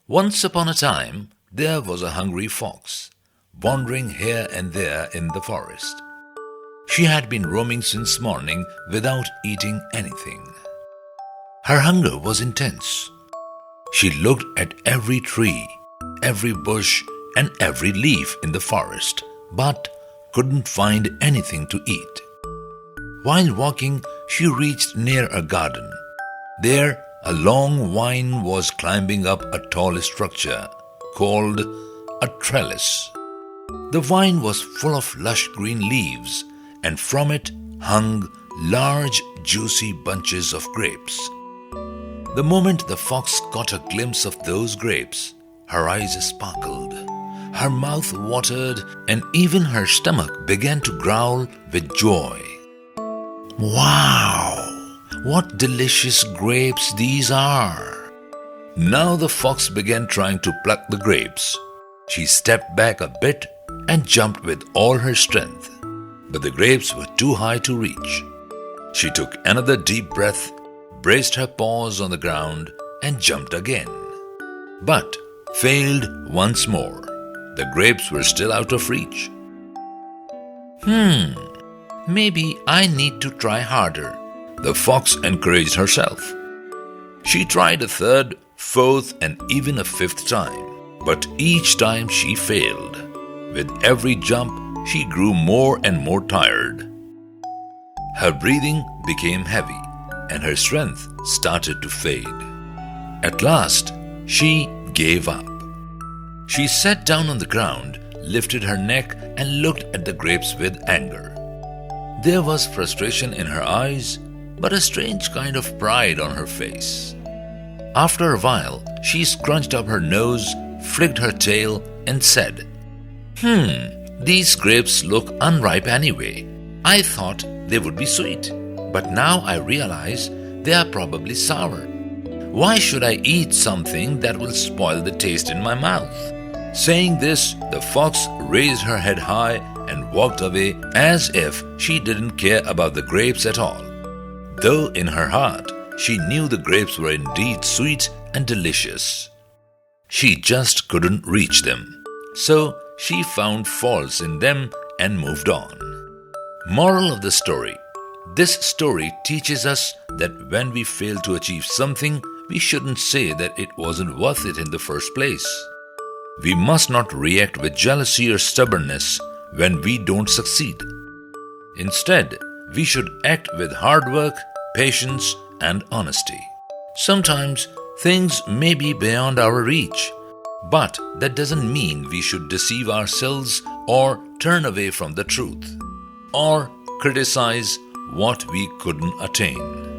Once upon a time, there was a hungry fox, wandering here and there in the forest. She had been roaming since morning without eating anything. Her hunger was intense. She looked at every tree, every bush, and every leaf in the forest, but couldn't find anything to eat. While walking, she reached near a garden. There, a long vine was climbing up a tall structure called a trellis. The vine was full of lush green leaves, and from it hung large, juicy bunches of grapes. The moment the fox caught a glimpse of those grapes, her eyes sparkled, her mouth watered, and even her stomach began to growl with joy. Wow! What delicious grapes these are! Now the fox began trying to pluck the grapes. She stepped back a bit and jumped with all her strength, but the grapes were too high to reach. She took another deep breath, braced her paws on the ground, and jumped again, but failed once more. The grapes were still out of reach. Maybe I need to try harder, the fox encouraged herself. She tried a third, fourth, and even a fifth time, but each time she failed. With every jump, she grew more and more tired. Her breathing became heavy, and her strength started to fade. At last, she gave up. She sat down on the ground, lifted her neck, and looked at the grapes with anger. There was frustration in her eyes, but a strange kind of pride on her face. After a while, she scrunched up her nose, flicked her tail, and said, These grapes look unripe anyway. I thought they would be sweet, but now I realize they are probably sour. Why should I eat something that will spoil the taste in my mouth?" Saying this, the fox raised her head high and walked away as if she didn't care about the grapes at all, though in her heart she knew the grapes were indeed sweet and delicious. She just couldn't reach them, so she found faults in them and moved on. Moral of the story: this story teaches us that when we fail to achieve something, we shouldn't say that it wasn't worth it in the first place. We must not react with jealousy or stubbornness when we don't succeed. Instead, we should act with hard work, patience, and honesty. Sometimes things may be beyond our reach, but that doesn't mean we should deceive ourselves or turn away from the truth, or criticize what we couldn't attain.